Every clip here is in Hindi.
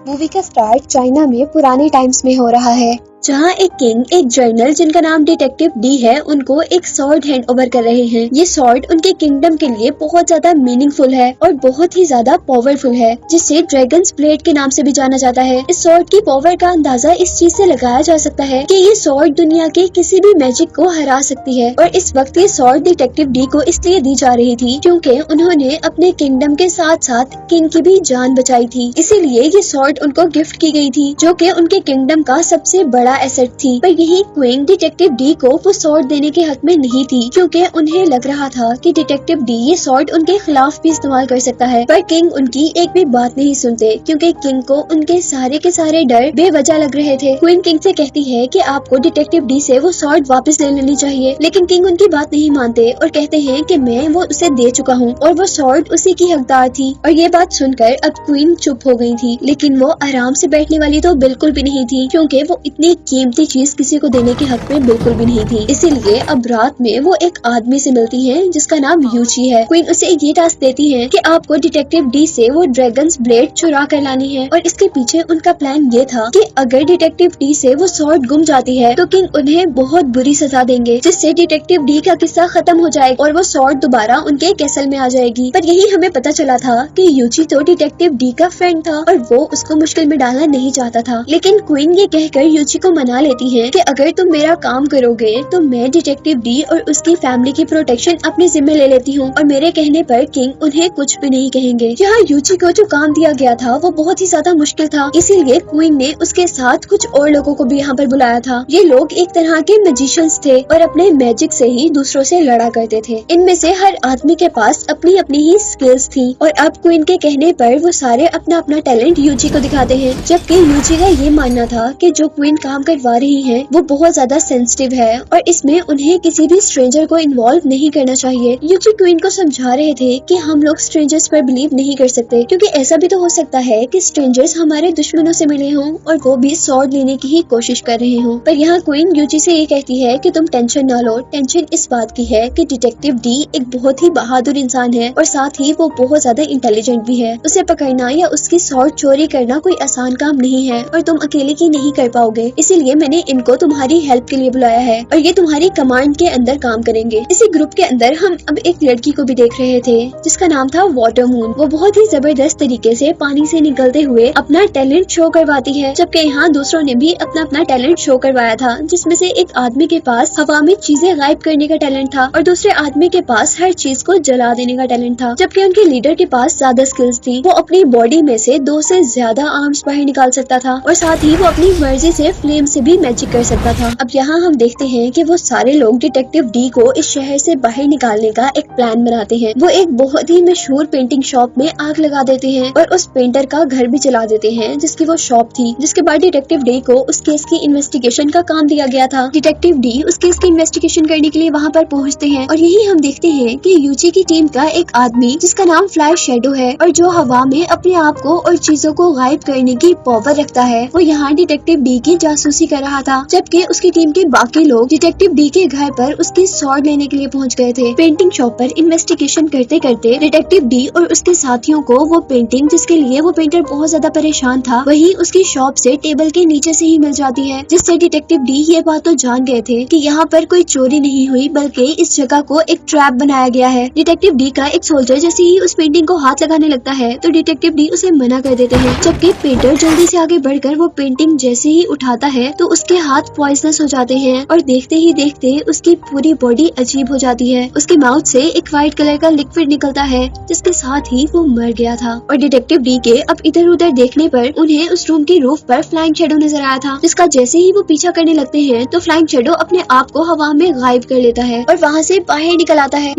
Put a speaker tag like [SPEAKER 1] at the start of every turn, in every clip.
[SPEAKER 1] मूवी का स्टार्ट चाइना में पुराने टाइम्स में हो रहा है, जहाँ एक किंग एक जर्नल जिनका नाम डिटेक्टिव डी है उनको एक सॉर्ड हैंड ओवर कर रहे हैं। ये सॉर्ड उनके किंगडम के लिए बहुत ज्यादा मीनिंगफुल है और बहुत ही ज्यादा पावरफुल है, जिसे ड्रैगन्स ब्लेड के नाम से भी जाना जाता है। इस सॉर्ड की पावर का अंदाजा इस चीज से लगाया जा सकता है कि ये सॉर्ड दुनिया के किसी भी मैजिक को हरा सकती है। और इस वक्त ये सॉर्ड डिटेक्टिव डी को इसलिए दी जा रही थी क्योंकि उन्होंने अपने किंगडम के साथ साथ किंग की भी जान बचाई थी, इसीलिए ये सॉर्ड उनको गिफ्ट की गई थी, जो कि उनके किंगडम का सबसे बड़ा एसेट थी। पर यही क्वीन डिटेक्टिव डी को वो सॉर्ड देने के हक में नहीं थी, क्योंकि उन्हें लग रहा था कि डिटेक्टिव डी ये सॉर्ड उनके खिलाफ भी इस्तेमाल कर सकता है। पर किंग उनकी एक भी बात नहीं सुनते, क्योंकि किंग को उनके सारे के सारे डर बेवजह लग रहे थे। क्वीन किंग से कहती है कि आपको डिटेक्टिव डी से वो सॉर्ड वापस ले लेनी चाहिए, लेकिन किंग उनकी बात नहीं मानते और कहते हैं कि मैं वो उसे दे चुका हूँ और वो सॉर्ड उसी की हकदार थी। और ये बात सुनकर अब क्वीन चुप हो गई थी, लेकिन वो आराम से बैठने वाली तो बिल्कुल भी नहीं थी, क्योंकि वो इतनी कीमती चीज किसी को देने के हक में बिल्कुल भी नहीं थी। इसीलिए अब रात में वो एक आदमी से मिलती है जिसका नाम यूची है। क्वीन उसे ये टास्क देती है कि आपको डिटेक्टिव डी से वो ड्रैगन्स ब्लेड चुरा कर लानी है। और इसके पीछे उनका प्लान ये था कि अगर डिटेक्टिव डी से वो सॉर्ड गुम जाती है तो किंग उन्हें बहुत बुरी सजा देंगे, जिससे डिटेक्टिव डी का किस्सा खत्म हो जाएगा और वो सॉर्ड दोबारा उनके कैसल में आ जाएगी। पर यही हमें पता चला था कि यूची तो डिटेक्टिव डी का फ्रेंड था और वो उसको मुश्किल में डालना नहीं चाहता था। लेकिन क्वीन ये कहकर यूची को मना लेती है कि अगर तुम मेरा काम करोगे तो मैं डिटेक्टिव डी और उसकी फैमिली की प्रोटेक्शन अपने जिम्मे ले लेती हूँ। और मेरे कहने पर किंग उन्हें कुछ भी नहीं कहेंगे। यहाँ यूची को जो काम दिया गया था वो बहुत ही ज्यादा मुश्किल था, इसीलिए क्वीन ने उसके साथ कुछ और लोगों को भी यहाँ पर बुलाया था। ये लोग एक तरह के मैजिशियंस थे और अपने मैजिक से ही दूसरों से लड़ा करते थे। इनमें से हर आदमी के पास अपनी अपनी ही स्किल्स थी और अब क्वीन के कहने पर वो सारे अपना अपना टैलेंट यूची को दिखाते हैं। जबकि यूची का ये मानना था कि जो क्वीन काम करवा रही है वो बहुत ज्यादा सेंसिटिव है और इसमें उन्हें किसी भी स्ट्रेंजर को इन्वॉल्व नहीं करना चाहिए। यूची क्वीन को समझा रहे थे कि हम लोग स्ट्रेंजर्स पर बिलीव नहीं कर सकते, क्योंकि ऐसा भी तो हो सकता है कि स्ट्रेंजर्स हमारे दुश्मनों से मिले हों और वो भी सॉर्ड लेने की ही कोशिश कर रहे हों। पर यहाँ क्वीन यूची से ये कहती है कि तुम टेंशन ना लो। टेंशन इस बात की है कि डिटेक्टिव डी एक बहुत ही बहादुर इंसान है और साथ ही वो बहुत ज्यादा इंटेलिजेंट भी है। उसे पकड़ना या उसकी सॉर्ड चोरी करना कोई आसान काम नहीं है और तुम अकेले की नहीं कर पाओगे, इसीलिए मैंने इनको तुम्हारी हेल्प के लिए बुलाया है और ये तुम्हारी कमांड के अंदर काम करेंगे। इसी ग्रुप के अंदर हम अब एक लड़की को भी देख रहे थे जिसका नाम था वाटर मून। वो बहुत ही जबरदस्त तरीके से पानी से निकलते हुए अपना टैलेंट शो करवाती है, जबकि यहाँ दूसरों ने भी अपना अपना टैलेंट शो करवाया था, जिसमें से एक आदमी के पास हवा में चीजें गायब करने का टैलेंट था और दूसरे आदमी के पास हर चीज को जला देने का टैलेंट था। जबकि उनके लीडर के पास ज्यादा स्किल्स थी। वो अपनी बॉडी में से 2 से ज्यादा आर्म्स बाहर निकाल सकता था और साथ ही वो अपनी मर्जी से फ्लेम से भी मैजिक कर सकता था। अब यहाँ हम देखते हैं कि वो सारे लोग डिटेक्टिव डी को इस शहर से बाहर निकालने का एक प्लान बनाते हैं। वो एक बहुत ही मशहूर पेंटिंग शॉप में आग लगा देते हैं और उस पेंटर का घर भी जला देते हैं जिसकी वो शॉप थी। जिसके बाद डिटेक्टिव डी को उस केस की इन्वेस्टिगेशन का काम दिया गया था। डिटेक्टिव डी उस केस की इन्वेस्टिगेशन करने के लिए वहाँ पर पहुँचते हैं और यही हम देखते हैं कि यूची की टीम का एक आदमी जिसका नाम फ्लाई शैडो है और जो हवा में अपने आप को और चीजों को गायब करने की पावर रखता है, वो यहाँ डिटेक्टिव डी की जासूसी कर रहा था। जबकि उसकी टीम के बाकी लोग डिटेक्टिव डी के घर पर उसकी सॉर्ड लेने के लिए पहुंच गए थे। पेंटिंग शॉप पर इन्वेस्टिगेशन करते करते डिटेक्टिव डी और उसके साथियों को वो पेंटिंग जिसके लिए वो पेंटर बहुत ज्यादा परेशान था, वही उसकी शॉप से टेबल के नीचे से ही मिल जाती है, जिससे डिटेक्टिव डी ये बात तो जान गए थे कि यहाँ पर कोई चोरी नहीं हुई, बल्कि इस जगह को एक ट्रैप बनाया गया है। डिटेक्टिव डी का एक सोल्जर जैसे ही उस पेंटिंग को हाथ लगाने लगता है तो डिटेक्टिव डी उसे मना कर देते हैं। जबकि पेंटर जल्दी से आगे बढ़कर वो पेंटिंग जैसे ही उठाता है तो उसके हाथ पॉइजनस हो जाते हैं और देखते ही देखते उसकी पूरी बॉडी अजीब हो जाती है। उसके माउथ से एक व्हाइट कलर का लिक्विड निकलता है, जिसके साथ ही वो मर गया था। और डिटेक्टिव डी के अब इधर उधर देखने पर उन्हें उस रूम की रूफ पर फ्लाइंग शैडो नजर आया था, जिसका जैसे ही वो पीछा करने लगते हैं तो फ्लाइंग शैडो अपने आप को हवा में गायब कर लेता है और वहाँ से बाहर निकल आता है।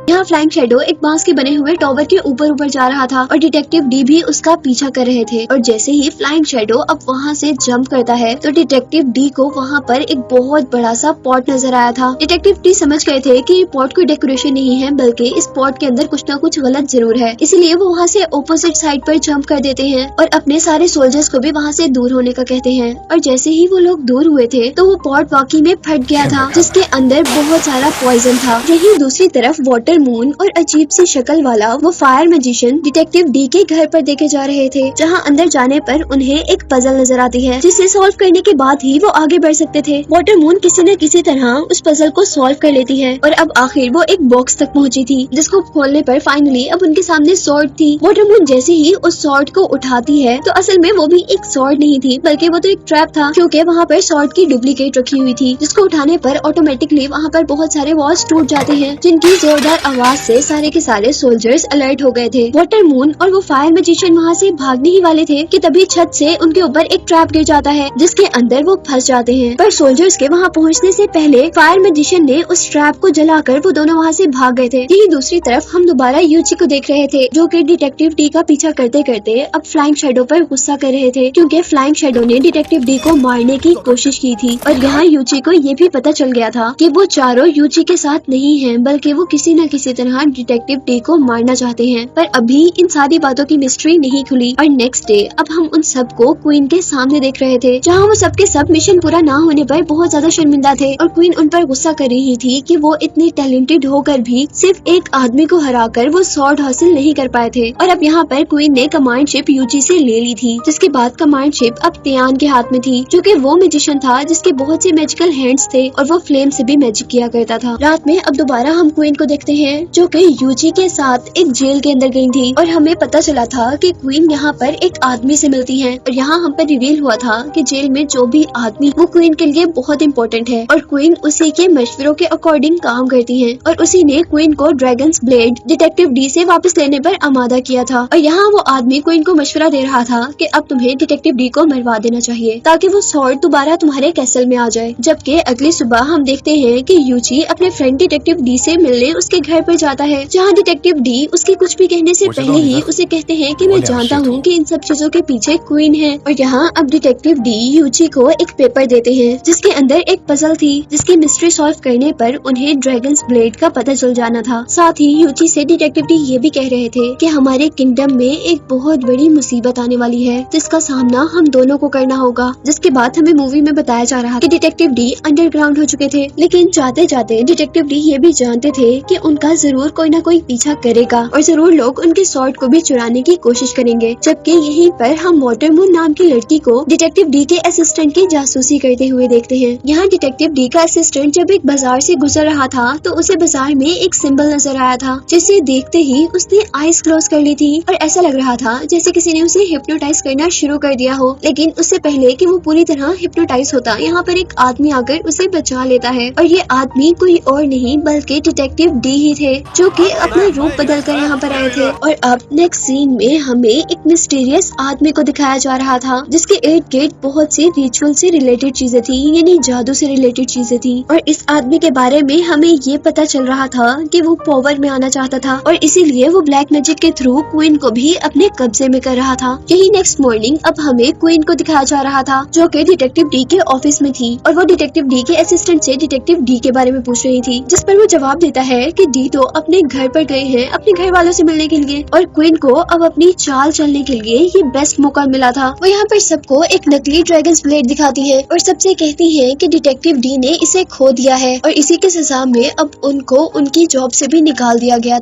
[SPEAKER 1] यहाँ फ्लाइंग शैडो एक बांस के बने हुए टॉवर के ऊपर ऊपर जा रहा था और डिटेक्टिव डी भी उसका पीछा कर रहे थे। और जैसे ही फ्लाइंग शैडो अब वहाँ से जंप करता है तो डिटेक्टिव डी को वहाँ पर एक बहुत बड़ा सा पॉट नजर आया था। डिटेक्टिव डी समझ गए थे कि ये पॉट कोई डेकोरेशन नहीं है, बल्कि इस पॉट के अंदर कुछ ना कुछ गलत जरूर है, इसलिए वो वहाँ से ऑपोजिट साइड पर जंप कर देते हैं और अपने सारे सोल्जर्स को भी वहाँ से दूर होने का कहते हैं। और जैसे ही वो लोग दूर हुए थे तो वो पॉट वाकई में फट गया था, जिसके अंदर बहुत सारा पॉइजन था। यही दूसरी तरफ वाटर वाटर मून और अजीब सी शक्ल वाला वो फायर मैजिशियन डिटेक्टिव डी के घर पर देखे जा रहे थे, जहाँ अंदर जाने पर उन्हें एक पजल नजर आती है जिसे सॉल्व करने के बाद ही वो आगे बढ़ सकते थे। वाटर मून किसी न किसी तरह उस पजल को सॉल्व कर लेती है और अब आखिर वो एक बॉक्स तक पहुँची थी, जिसको खोलने पर फाइनली अब उनके सामने सॉर्ड थी। वाटर मून जैसे ही उस सॉर्ड को उठाती है तो असल में वो भी एक सॉर्ड नहीं थी, बल्कि वो तो एक ट्रैप था, क्योंकि वहाँ पर सॉर्ड की डुप्लीकेट रखी हुई थी, जिसको उठाने पर ऑटोमेटिकली वहाँ पर बहुत सारे वॉल्स टूट जाते हैं, जिनकी जोरदार आवाज से सारे के सारे सोल्जर्स अलर्ट हो गए थे। वाटर मून और वो फायर मैजिशियन वहाँ से भागने ही वाले थे कि तभी छत से उनके ऊपर एक ट्रैप गिर जाता है, जिसके अंदर वो फंस जाते हैं। पर सोल्जर्स के वहाँ पहुँचने से पहले फायर मैजिशियन ने उस ट्रैप को जलाकर वो दोनों वहाँ से भाग गए थे। यही दूसरी तरफ हम दोबारा यूची को देख रहे थे, जो कि डिटेक्टिव डी का पीछा करते करते अब फ्लाइंग शैडो पर गुस्सा कर रहे थे, क्योंकि फ्लाइंग शैडो ने डिटेक्टिव डी को मारने की कोशिश की थी। और यहाँ यूची को ये भी पता चल गया था कि वो चारों यूची के साथ नहीं हैं, बल्कि वो किसी न किसी तरह डिटेक्टिव डी को मारना चाहते हैं। पर अभी इन सारी बातों की मिस्ट्री नहीं खुली और नेक्स्ट डे अब हम उन सबको क्वीन के सामने देख रहे थे, जहाँ वो सबके सब मिशन पूरा ना होने पर बहुत ज्यादा शर्मिंदा थे और क्वीन उन पर गुस्सा कर रही थी कि वो इतने टैलेंटेड होकर भी सिर्फ एक आदमी को हराकर वो सॉर्ड हासिल नहीं कर पाए थे। और अब यहाँ पर क्वीन ने कमांड शिप यूची से ले ली थी, जिसके बाद कमांड शिप अब तियान के हाथ में थी, जो कि वो मैजिशियन था जिसके बहुत से मैजिकल हैंड्स थे और वो फ्लेम से भी मैजिक किया करता था। रात में अब दोबारा हम क्वीन को देखते हैं, जो कि यूची के साथ एक जेल के अंदर गई थी और हमें पता चला था कि क्वीन यहाँ पर एक आदमी से मिलती है और यहाँ हम पर रिवील हुआ था कि जेल में जो भी आदमी वो क्वीन के लिए बहुत इंपॉर्टेंट है और क्वीन उसी के मशवरों के अकॉर्डिंग काम करती है और उसी ने क्वीन को ड्रैगन्स ब्लेड डिटेक्टिव डी से वापस लेने पर आमादा किया था। और यहाँ वो आदमी क्वीन को मशवरा दे रहा था कि अब तुम्हें डिटेक्टिव डी को मरवा देना चाहिए ताकि वो सॉर्ड दोबारा तुम्हारे कैसल में आ जाए। जबकि अगली सुबह हम देखते हैं कि यूची अपने फ्रेंड डिटेक्टिव डी से मिलने उसके घर पर जाता है, जहाँ डिटेक्टिव डी उसके कुछ भी कहने से पहले ही उसे कहते हैं कि मैं जानता हूँ कि इन सब चीजों के पीछे क्वीन है। और यहाँ अब डिटेक्टिव डी यूची को एक पेपर देते हैं जिसके अंदर एक पजल थी, जिसकी मिस्ट्री सॉल्व करने पर उन्हें ड्रैगन्स ब्लेड का पता चल जाना था। साथ ही यूची से डिटेक्टिव डी ये भी कह रहे थे कि हमारे किंगडम में एक बहुत बड़ी मुसीबत आने वाली है, जिसका सामना हम दोनों को करना होगा। जिसके बाद हमें मूवी में बताया जा रहा कि डिटेक्टिव डी अंडरग्राउंड हो चुके थे, लेकिन जाते जाते डिटेक्टिव डी ये भी जानते थे कि उनका जरूर कोई ना कोई पीछा करेगा और जरूर लोग उनके सॉर्ड को भी चुराने की कोशिश करेंगे। जबकि यहीं पर हम वाटर मून नाम की लड़की को डिटेक्टिव डी के असिस्टेंट की जासूसी करते हुए देखते हैं। यहाँ डिटेक्टिव डी का असिस्टेंट जब एक बाजार से गुजर रहा था तो उसे बाजार में एक सिंबल नजर आया था, जिसे देखते ही उसने आईज क्लोज कर ली थी और ऐसा लग रहा था जैसे किसी ने उसे हिप्नोटाइज करना शुरू कर दिया हो। लेकिन उससे पहले कि वो पूरी तरह हिप्नोटाइज होता, यहाँ पर एक आदमी आकर उसे बचा लेता है और ये आदमी कोई और नहीं बल्कि डिटेक्टिव डी ही थे, जो कि अपना रूप बदल कर यहाँ पर आए थे। और अब नेक्स्ट सीन में हमें एक मिस्टीरियस आदमी को दिखाया जा रहा था, जिसके इर्द गिर्द बहुत सी रिचुअल से रिलेटेड चीजें थी, यानी जादू से रिलेटेड चीजें थी। और इस आदमी के बारे में हमें ये पता चल रहा था कि वो पावर में आना चाहता था और इसीलिए वो ब्लैक मैजिक के थ्रू क्वीन को भी अपने कब्जे में कर रहा था। यही नेक्स्ट मॉर्निंग अब हमें क्वीन को दिखाया जा रहा था, जो कि डिटेक्टिव डी के ऑफिस में थी और वो डिटेक्टिव डी के असिस्टेंट से डिटेक्टिव डी के बारे में पूछ रही थी, जिस पर वो जवाब देता है कि डी तो अपने घर पर गए हैं अपने घर वालों से मिलने के लिए और क्वीन को अब अपनी चाल चलने के लिए ये बेस्ट मौका मिला था। वो यहाँ पर सबको एक नकली ड्रैगन्स ब्लेड दिखाती है और सबसे कहती है कि डिटेक्टिव डी ने इसे खो दिया है और इसी के सजा में अब उनको उनकी जॉब से भी निकाल दिया गया।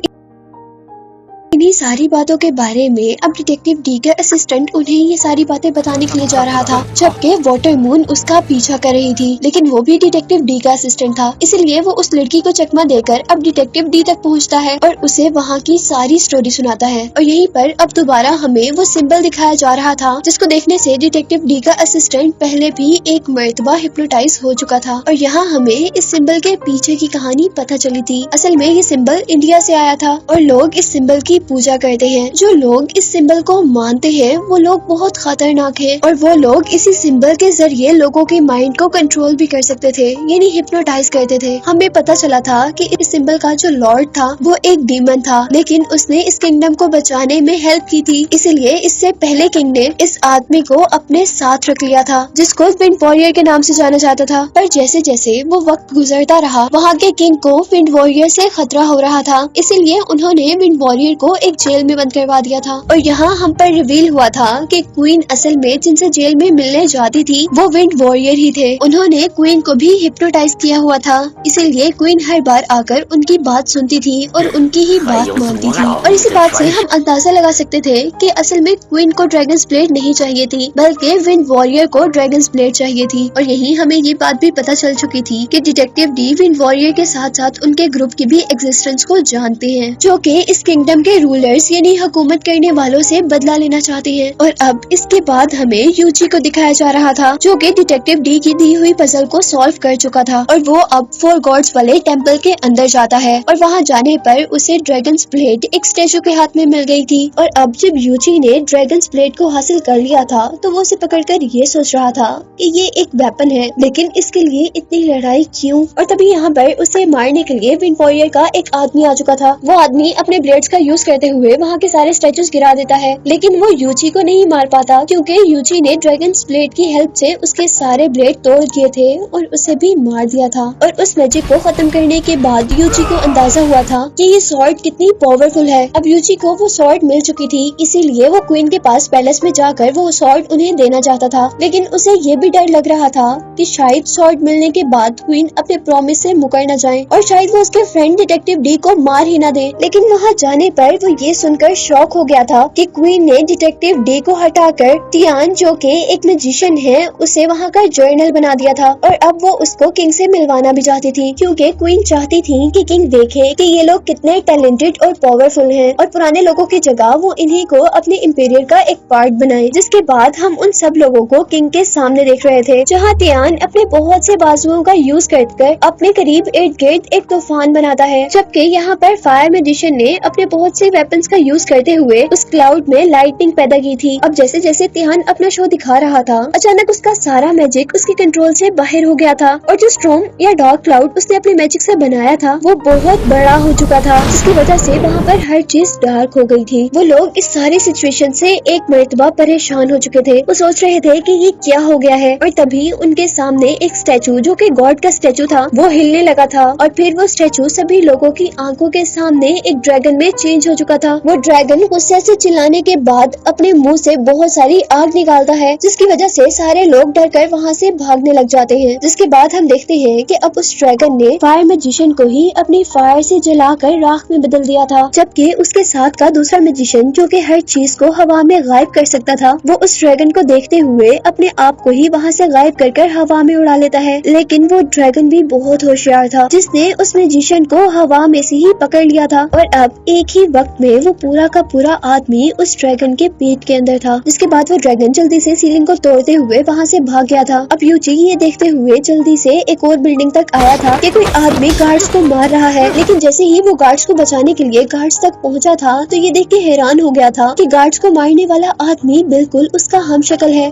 [SPEAKER 1] इन्हीं सारी बातों के बारे में अब डिटेक्टिव डी का असिस्टेंट उन्हें ये सारी बातें बताने के लिए जा रहा था, जबकि वाटर मून उसका पीछा कर रही थी, लेकिन वो भी डिटेक्टिव डी का असिस्टेंट था, इसलिए वो उस लड़की को चकमा देकर अब डिटेक्टिव डी तक पहुंचता है और उसे वहाँ की सारी स्टोरी सुनाता है। और यहीं पर अब दोबारा हमें वो सिंबल दिखाया जा रहा था, जिसको देखने से डिटेक्टिव डी का असिस्टेंट पहले भी एक मर्तबा हिप्नोटाइज हो चुका था और यहाँ हमें इस सिंबल के पीछे की कहानी पता चली थी। असल में ये सिंबल इंडिया से आया था और लोग इस सिंबल की पूजा करते हैं। जो लोग इस सिंबल को मानते हैं वो लोग बहुत खतरनाक हैं और वो लोग इसी सिंबल के जरिए लोगों के माइंड को कंट्रोल भी कर सकते थे, यानी हिप्नोटाइज करते थे। हमें पता चला था कि इस सिंबल का जो लॉर्ड था वो एक डीमन था, लेकिन उसने इस किंगडम को बचाने में हेल्प की थी, इसलिए इससे पहले किंग ने इस आदमी को अपने साथ रख लिया था, जिसको विंड वॉरियर के नाम से जाना जाता था। पर जैसे जैसे वो वक्त गुजरता रहा, वहाँ के किंग को विंड वॉरियर से खतरा हो रहा था, इसीलिए उन्होंने विंड वॉरियर को एक जेल में बंद करवा दिया था। और यहाँ हम पर रिवील हुआ था कि क्वीन असल में जिनसे जेल में मिलने जाती थी वो विंड वॉरियर ही थे। उन्होंने क्वीन को भी हिप्नोटाइज किया हुआ था, इसीलिए क्वीन हर बार आकर उनकी बात सुनती थी और उनकी ही बात मानती थी। और इसी बात से हम अंदाजा लगा सकते थे कि असल में क्वीन को ड्रैगन्स ब्लेड नहीं चाहिए थी, बल्कि विंड वॉरियर को ड्रैगन्स ब्लेड चाहिए थी। और यही हमें ये बात भी पता चल चुकी थी कि डिटेक्टिव डी विंड वॉरियर के साथ साथ उनके ग्रुप की भी एग्जिस्टेंस को जानते हैं, जो कि इस किंगडम के रूलर्स यानी हुकूमत करने वालों से बदला लेना चाहते हैं। और अब इसके बाद हमें यूची को दिखाया जा रहा था, जो कि डिटेक्टिव डी की दी हुई पजल को सॉल्व कर चुका था। और वो अब 4 गॉड्स वाले टेम्पल के अंदर जाता है और वहाँ जाने पर उसे ड्रैगन्स ब्लेड एक स्टैचू के हाथ में मिल गई थी। और अब जब यूची ने ड्रैगन्स ब्लेड को हासिल कर लिया था तो वो उसे पकड़कर ये सोच रहा था कि ये एक वेपन है, लेकिन इसके लिए इतनी लड़ाई क्यों। और तभी यहाँ पर उसे मारने के लिए विंड वॉरियर का एक आदमी आ चुका था। वो आदमी अपने ब्लेड्स का यूज करते हुए वहाँ के सारे स्टैचूज गिरा देता है, लेकिन वो यूची को नहीं मार पाता क्योंकि यूची ने ड्रैगन्स ब्लेड की हेल्प से उसके सारे ब्लेड तोड़ दिए थे और उसे भी मार दिया था। और उस मैजिक को खत्म करने के बाद यूची को अंदाजा हुआ था कि ये स्वॉर्ड कितनी पावरफुल है। अब यूची को वो स्वॉर्ड मिल चुकी थी, इसीलिए वो क्वीन के पास पैलेस में जाकर वो स्वॉर्ड उन्हें देना चाहता था। लेकिन उसे ये भी डर लग रहा था कि शायद स्वॉर्ड मिलने के बाद क्वीन अपने प्रॉमिस से मुकर न जाए और शायद वो उसके फ्रेंड डिटेक्टिव डी को मार ही न दे। लेकिन वहाँ जाने पर वो ये सुनकर शॉक हो गया था कि क्वीन ने डिटेक्टिव डी को हटाकर टियान, जो कि एक मैजिशियन है, उसे वहाँ का जर्नल बना दिया था। और अब वो उसको किंग से मिलवाना भी चाहती थी, क्योंकि क्वीन चाहती थी कि किंग देखे कि ये लोग कितने टैलेंटेड और पावरफुल हैं और पुराने लोगों की जगह वो इन्हीं को अपने इंपीरियर का एक पार्ट बनाए। जिसके बाद हम उन सब लोगों को किंग के सामने देख रहे थे, जहाँ टियान अपने बहुत से बाजुओं का यूज कर अपने करीब इर्द गिर्द एक तूफान बनाता है, जबकि यहाँ पर फायर मैजिशियन ने अपने बहुत से वेपन्स का यूज करते हुए उस क्लाउड में लाइटनिंग पैदा की थी। अब जैसे जैसे टियान अपना शो दिखा रहा था, अचानक उसका सारा मैजिक उसके कंट्रोल से बाहर हो गया था और जो स्टॉर्म या डार्क क्लाउड उसने अपने मैजिक से बनाया था वो बहुत बड़ा हो चुका था, जिसकी वजह से वहाँ पर हर चीज डार्क हो गई थी। वो लोग इस सारी सिचुएशन से एक मर्तबा परेशान हो चुके थे। वो सोच रहे थे कि ये क्या हो गया है। और तभी उनके सामने एक स्टैचू, जो कि गॉड का स्टैचू था, वो हिलने लगा था और फिर वो स्टैचू सभी लोगों की आंखों के सामने एक ड्रैगन में चेंज हो चुका था। वो ड्रैगन गुस्से से चिल्लाने के बाद अपने मुंह से बहुत सारी आग निकालता है, जिसकी वजह से सारे लोग डरकर वहाँ से भागने लग जाते हैं। जिसके बाद हम देखते हैं कि अब उस ड्रैगन ने फायर मैजिशियन को ही अपनी फायर से जलाकर राख में बदल दिया था, जबकि उसके साथ का दूसरा मैजिशियन, जो कि हर चीज को हवा में गायब कर सकता था, वो उस ड्रैगन को देखते हुए अपने आप को ही वहाँ से गायब कर हवा में उड़ा लेता है। लेकिन वो ड्रैगन भी बहुत होशियार था, जिसने उस मैजिशियन को हवा में से ही पकड़ लिया था। और अब एक ही वक्त में वो पूरा का पूरा आदमी उस ड्रैगन के पेट के अंदर था। जिसके बाद वो ड्रैगन जल्दी से सीलिंग को तोड़ते हुए वहाँ से भाग गया था। अब यूची ये देखते हुए जल्दी से एक और बिल्डिंग तक आया था कि कोई आदमी गार्ड्स को मार रहा है, लेकिन जैसे ही वो गार्ड्स को बचाने के लिए गार्ड्स तक पहुंचा था तो ये देख के हैरान हो गया था कि गार्ड्स को मारने वाला आदमी बिल्कुल उसका हमशक्ल है।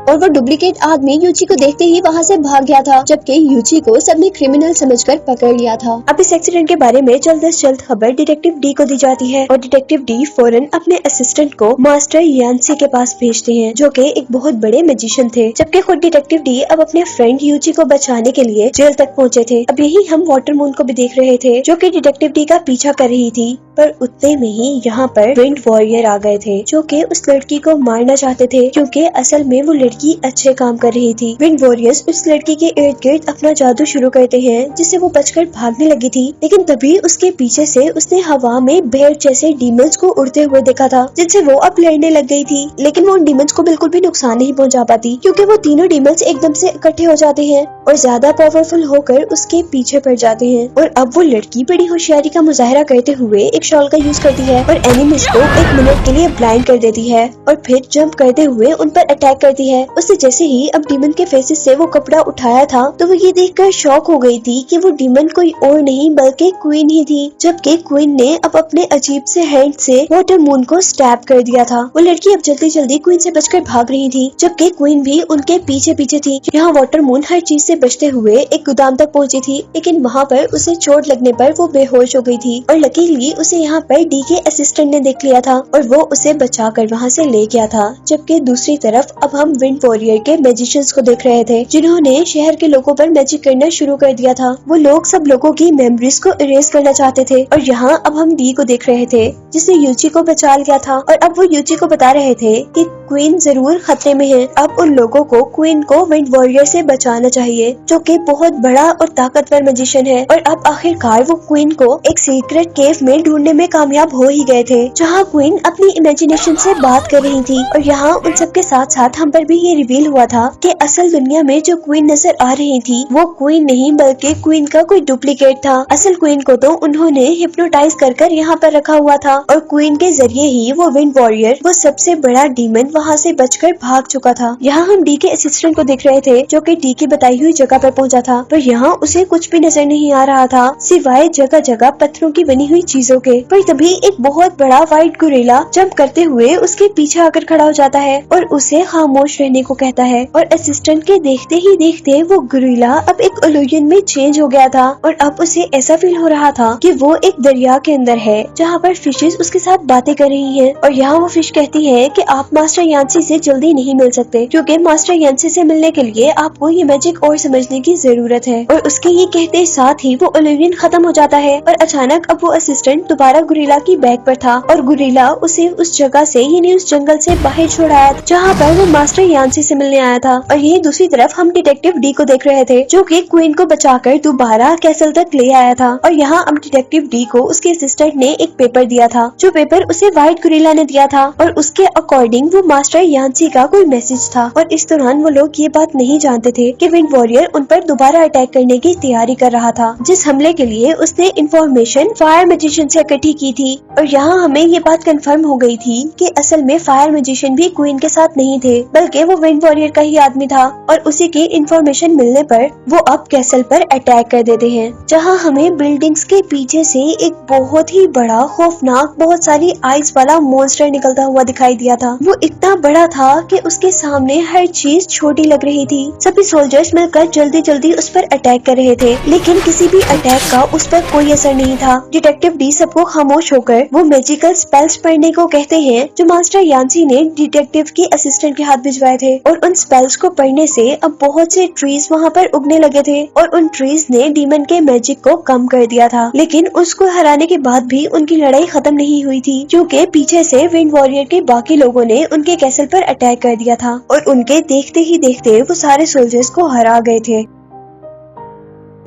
[SPEAKER 1] और वो डुप्लीकेट आदमी यूची को देखते ही वहाँ से भाग गया था, जबकि यूची को सबने क्रिमिनल समझकर पकड़ लिया था। अब इस एक्सीडेंट के बारे में जल्द से जल्द खबर डिटेक्टिव डी को दी जाती है और डिटेक्टिव डी फौरन अपने असिस्टेंट को मास्टर यान्सी के पास भेजते हैं, जो कि एक बहुत बड़े मैजिशियन थे। जबकि खुद डिटेक्टिव डी अब अपने फ्रेंड यूची को बचाने के लिए जेल तक पहुँचे थे। अब यही हम वाटर मून को भी देख रहे थे, जो कि डिटेक्टिव डी का पीछा कर रही थी। पर उतने में ही यहाँ पर विंड वॉरियर आ गए थे, जो कि उस लड़की को मारना चाहते थे, क्योंकि असल में वो लड़की अच्छे काम कर रही थी। विंड वॉरियर्स उस लड़की के इर्द गिर्द अपना जादू शुरू करते हैं, जिससे वो बचकर भागने लगी थी। लेकिन तभी उसके पीछे से उसने हवा में भेड़ जैसे डीमंस को उड़ते हुए देखा था, जिनसे वो अब लड़ने लग गई थी। लेकिन वो उन डीमंस को बिल्कुल भी नुकसान नहीं पहुंचा पाती, क्योंकि वो तीनों डीमंस एकदम से इकट्ठे हो जाते हैं और ज्यादा पावरफुल होकर उसके पीछे पड़ जाते हैं। और अब वो लड़की बड़ी होशियारी का मुजाहरा करते हुए एक शॉल का यूज करती है और एनिमीज को 1 मिनट के लिए ब्लाइंड कर देती है और फिर जंप करते हुए उन पर अटैक करती है। उसने जैसे ही अब डीमन के फेसेस से वो कपड़ा उठाया था तो वो ये देखकर शॉक हो गई थी कि वो डीमन कोई और नहीं बल्कि क्वीन ही थी, जबकि क्वीन ने अब अपने अजीब से हैंड से वाटर मून को स्टैब कर दिया था। वो लड़की अब जल्दी जल्दी क्वीन से बचकर भाग रही थी, जबकि क्वीन भी उनके पीछे पीछे थी। यहाँ वाटर मून हर चीज से बचते हुए एक गोदाम तक पहुंची थी, लेकिन वहाँ पर उसे चोट लगने पर वो बेहोश हो गई थी और लकीली उसे यहाँ पर डी के असिस्टेंट ने देख लिया था और वो उसे बचाकर वहाँ से ले गया था। जबकि दूसरी तरफ अब हम विंड विंड वॉरियर के मैजिशियंस को देख रहे थे जिन्होंने शहर के लोगों पर मैजिक करना शुरू कर दिया था। वो लोग सब लोगों की मेमोरीज को इरेज करना चाहते थे और यहाँ अब हम डी को देख रहे थे जिसने यूची को बचा लिया था और अब वो यूची को बता रहे थे कि क्वीन जरूर खतरे में है। अब उन लोगों को क्वीन को विंड वॉरियर से बचाना चाहिए जो कि बहुत बड़ा और ताकतवर मैजिशियन है। और अब आखिरकार वो क्वीन को एक सीक्रेट केव में ढूंढने में कामयाब हो ही गए थे जहाँ क्वीन अपनी इमेजिनेशन से बात कर रही थी। और यहाँ उन सबके साथ साथ हम पर भी ये रिवील हुआ था कि असल दुनिया में जो क्वीन नजर आ रही थी वो क्वीन नहीं बल्कि क्वीन का कोई डुप्लीकेट था। असल क्वीन को तो उन्होंने हिप्नोटाइज कर यहाँ पर रखा हुआ था और क्वीन के जरिए ही वो विंड वॉरियर वो सबसे बड़ा डीमन वहाँ से बचकर भाग चुका था। यहाँ हम डी के असिस्टेंट को देख रहे थे जो कि डी की बताई हुई जगह पर पहुँचा था पर यहाँ उसे कुछ भी नजर नहीं आ रहा था सिवाय जगह जगह पत्थरों की बनी हुई चीजों के। पर तभी एक बहुत बड़ा व्हाइट गोरिल्ला जंप करते हुए उसके पीछे आकर खड़ा हो जाता है और उसे खामोश रहने को कहता है। और असिस्टेंट के देखते ही देखते वो गोरिल्ला अब एक इल्यूजन में चेंज हो गया था और अब उसे ऐसा फील हो रहा था कि वो एक दरिया के अंदर है जहाँ पर फिशेस उसके साथ बातें कर रही हैं। और यहाँ वो फिश कहती है कि आप मास्टर यांसी से जल्दी नहीं मिल सकते क्योंकि मास्टर यांसी से मिलने के लिए आपको ये मैजिक और समझने की जरूरत है। और उसके ये कहते साथ ही वो इल्यूजन खत्म हो जाता है और अचानक अब वो असिस्टेंट दोबारा गोरिल्ला की बैग पर था और गोरिल्ला उसे उस जगह से यानी उस जंगल से बाहर छोड़ आया जहाँ पर वो मास्टर यांसी से मिलने आया था। और ये दूसरी तरफ हम डिटेक्टिव डी को देख रहे थे जो कि क्वीन को बचाकर दोबारा कैसल तक ले आया था। और यहाँ हम डिटेक्टिव डी को उसके असिस्टेंट ने एक पेपर दिया था जो पेपर उसे व्हाइट गोरिल्ला ने दिया था और उसके अकॉर्डिंग वो मास्टर यांसी का कोई मैसेज था। और इस दौरान वो लोग ये बात नहीं जानते थे कि विंड वॉरियर उन पर दोबारा अटैक करने की तैयारी कर रहा था जिस हमले के लिए उसने इंफॉर्मेशन फायर मैजिशियन से इकट्ठी की थी। और यहाँ हमें ये बात कंफर्म हो गई थी कि असल में फायर मैजिशियन भी क्वीन के साथ नहीं थे बल्कि वो विंड वॉरियर का ही आदमी था। और उसी की इंफॉर्मेशन मिलने पर वो अब कैसल पर अटैक कर देते हैं जहाँ हमें बिल्डिंग्स के पीछे से एक बहुत ही बड़ा खौफनाक बहुत सारी आइस वाला मॉन्स्टर निकलता हुआ दिखाई दिया था। वो इतना बड़ा था कि उसके सामने हर चीज छोटी लग रही थी। सभी सोल्जर्स मिलकर जल्दी जल्दी उस पर अटैक कर रहे थे लेकिन किसी भी अटैक का उस पर कोई असर नहीं था। डिटेक्टिव डी सबको खामोश होकर वो मैजिकल स्पेल्स पढ़ने को कहते हैं जो मास्टर यांसी ने डिटेक्टिव के असिस्टेंट के हाथ भिजवाए थे। और उन स्पेल्स को पढ़ने से अब बहुत से ट्रीज वहाँ पर उगने लगे थे और उन ट्रीज ने डीमन के मैजिक को कम कर दिया था। लेकिन उसको हराने के बाद भी उनकी लड़ाई खत्म नहीं हुई थी क्योंकि पीछे से विंड वॉरियर के बाकी लोगों ने उनके कैसल पर अटैक कर दिया था और उनके देखते ही देखते वो सारे सोल्जर्स को हरा गए थे।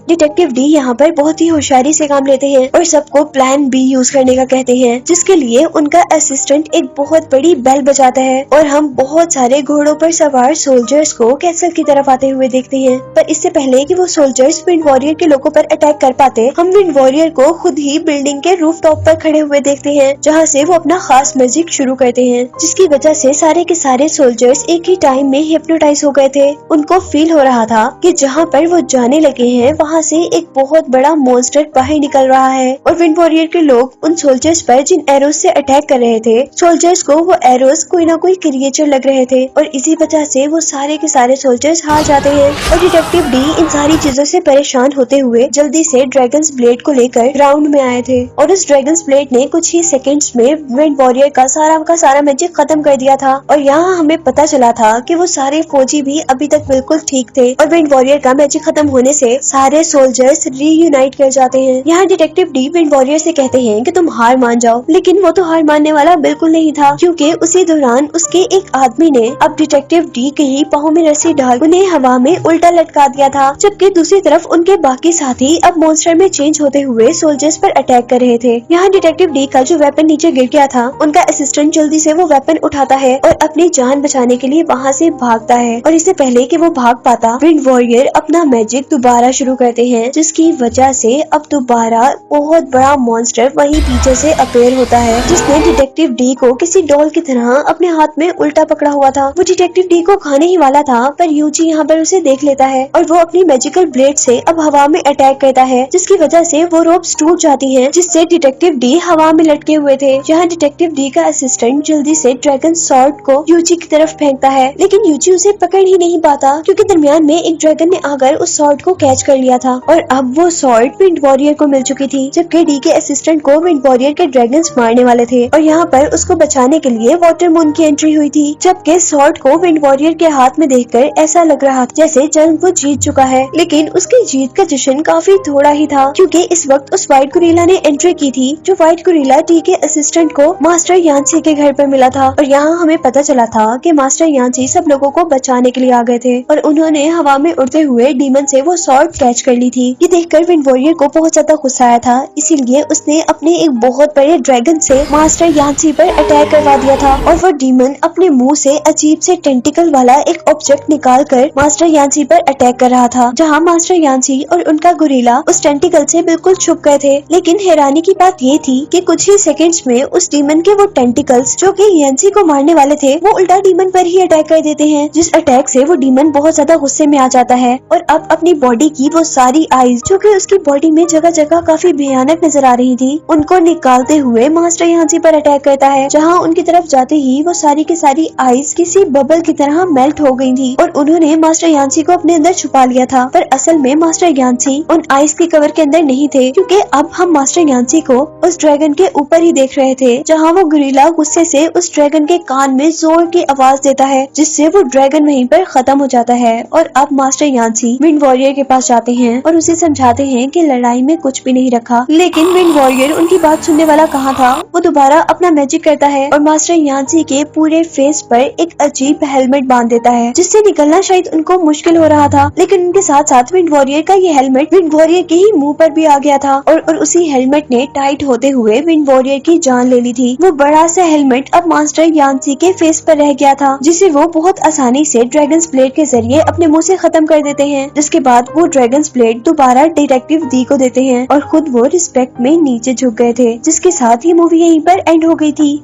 [SPEAKER 1] डिटेक्टिव डी यहाँ पर बहुत ही होशियारी से काम लेते हैं और सबको प्लान बी यूज करने का कहते हैं जिसके लिए उनका असिस्टेंट एक बहुत बड़ी बेल बजाता है और हम बहुत सारे घोड़ों पर सवार सोल्जर्स को कैसल की तरफ आते हुए देखते हैं। पर इससे पहले कि वो सोल्जर्स विंड वॉरियर के लोगों पर अटैक कर पाते हम विंड वॉरियर को खुद ही बिल्डिंग के रूफ टॉप पर खड़े हुए देखते हैं जहाँ से वो अपना खास मैजिक शुरू करते हैं जिसकी वजह से सारे के सारे सोल्जर्स एक ही टाइम में हिप्नोटाइज हो गए थे। उनको फील हो रहा था कि जहाँ पर वो जाने लगे हैं वहाँ से एक बहुत बड़ा मॉन्स्टर बाहर निकल रहा है। और विंड वॉरियर के लोग उन सोल्जर्स पर जिन एरोज से अटैक कर रहे थे सोल्जर्स को वो एरोज कोई ना कोई क्रिएचर लग रहे थे और इसी वजह से वो सारे के सारे सोल्जर्स हार जाते हैं। और डिटेक्टिव डी इन सारी चीजों से परेशान होते हुए जल्दी से ड्रैगन्स ब्लेड को लेकर ग्राउंड में आए थे और उस ड्रैगन्स ब्लेड ने कुछ ही सेकेंड्स में विंड वॉरियर का सारा मैजिक खत्म कर दिया था। और यहाँ हमें पता चला था कि वो सारे फौजी भी अभी तक बिल्कुल ठीक थे और विंड वॉरियर का मैजिक खत्म होने से सारे सोल्जर्स रीयूनाइट कर जाते हैं। यहाँ डिटेक्टिव डी विंड वॉरियर से कहते हैं कि तुम हार मान जाओ लेकिन वो तो हार मानने वाला बिल्कुल नहीं था क्योंकि उसी दौरान उसके एक आदमी ने अब डिटेक्टिव डी के ही पाँव में रस्सी डाल उन्हें हवा में उल्टा लटका दिया था जबकि दूसरी तरफ उनके बाकी साथी अब मॉन्स्टर में चेंज होते हुए सोल्जर्स पर अटैक कर रहे थे। यहाँ डिटेक्टिव डी का जो वेपन नीचे गिर गया था उनका असिस्टेंट जल्दी से वो वेपन उठाता है और अपनी जान बचाने के लिए वहाँ से भागता है। और इससे पहले कि वो भाग पाता विंड वॉरियर अपना मैजिक दोबारा शुरू करते हैं जिसकी वजह से अब दोबारा बहुत बड़ा मॉन्स्टर वहीं पीछे से अपीयर होता है जिसने डिटेक्टिव डी को किसी डॉल की तरह अपने हाथ में उल्टा पकड़ा हुआ था। वो डिटेक्टिव डी को खाने ही वाला था पर यूची यहाँ पर उसे देख लेता है और वो अपनी मैजिकल ब्लेड से अब हवा में अटैक करता है जिसकी वजह से वो रोप्स टूट जाती हैं जिससे डिटेक्टिव डी हवा में लटके हुए थे। यहाँ डिटेक्टिव डी का असिस्टेंट जल्दी से ड्रैगन सॉर्ड को यूची की तरफ फेंकता है लेकिन यूची उसे पकड़ ही नहीं पाता क्योंकि दरमियान में एक ड्रैगन ने आकर उस सॉर्ड को कैच कर लिया था और अब वो सॉर्ड विंड वॉरियर को मिल चुकी थी, जबकि डी के असिस्टेंट को विंड वॉरियर के ड्रैगन्स मारने वाले थे और यहाँ पर उसको बचाने के लिए वाटर मून की एंट्री हुई थी। जबकि सॉर्ड को विंड वॉरियर के हाथ में देखकर ऐसा लग रहा था जैसे जंग वो जीत चुका है, लेकिन उसकी जीत का जश्न काफी थोड़ा ही था, क्योंकि इस वक्त उस व्हाइट गोरिल्ला ने एंट्री की थी, जो व्हाइट गोरिल्ला डी के असिस्टेंट को मास्टर यांसी के घर पर मिला था। और यहाँ हमें पता चला था कि मास्टर यांसी सब लोगों को बचाने के लिए आ गए थे और उन्होंने हवा में उड़ते हुए डीमन से वो सॉर्ड कैच कर ली थी। ये देखकर विंड वॉरियर को बहुत ज्यादा गुस्सा आया था, इसीलिए उसने अपने एक बहुत बड़े ड्रैगन से मास्टर यांसी पर अटैक करवा दिया था और वो डीमन अपने मुंह से अजीब से टेंटिकल वाला एक ऑब्जेक्ट निकाल कर मास्टर यांसी पर अटैक कर रहा था, जहाँ मास्टर यांसी और उनका गोरिल्ला उस टेंटिकल से बिल्कुल छुप गए थे। लेकिन हैरानी की बात ये थी कि कुछ ही सेकंड्स में उस डीमन के वो टेंटिकल्स जो कि यांसी को मारने वाले थे, वो उल्टा डीमन पर ही अटैक कर देते हैं, जिस अटैक से वो डीमन बहुत ज्यादा गुस्से में आ जाता है और अब अपनी बॉडी की वो सारी आइज जो कि उसकी बॉडी में जगह जगह काफी भयानक नजर आ रही थी, उनको निकालते हुए मास्टर यांसी पर अटैक करता है, जहाँ उनकी तरफ जाते ही वो सारी की सारी आइज किसी बबल की तरह मेल्ट हो गई थी और उन्होंने मास्टर यांसी को अपने अंदर छुपा लिया था। पर असल में मास्टर यांसी उन आइस के कवर के अंदर नहीं थे, क्योंकि अब हम मास्टर यांसी को उस ड्रैगन के ऊपर ही देख रहे थे, जहाँ वो गोरिल्ला गुस्से से उस ड्रैगन के कान में जोर की आवाज देता है, जिससे वो ड्रैगन वहीं पर खत्म हो जाता है। और अब मास्टर यांसी विंड वॉरियर के पास जाते हैं और उसे समझाते हैं कि लड़ाई में कुछ भी नहीं रखा, लेकिन विंड वॉरियर उनकी बात सुनने वाला कहाँ था। वो दोबारा अपना मैजिक करता है और मास्टर यांसी के पूरे फेस पर एक अजीब हेलमेट बांध देता है, जिससे निकलना शायद उनको मुश्किल हो रहा था, लेकिन उनके साथ साथ विंड वॉरियर का ये हेलमेट विंड वॉरियर के ही मुंह पर भी आ गया था और उसी हेलमेट ने टाइट होते हुए विंड वॉरियर की जान ले ली थी। वो बड़ा सा हेलमेट अब मास्टर यांसी के फेस पर रह गया था, जिसे वो बहुत आसानी से ड्रैगन्स ब्लेड के जरिए अपने मुंह से खत्म कर देते हैं, जिसके बाद वो ड्रैगन्स ब्लेड दोबारा डिटेक्टिव डी को देते हैं और खुद वो रिस्पेक्ट में नीचे झुक गए थे, जिसके साथ ही मूवी यहीं पर एंड हो गई थी।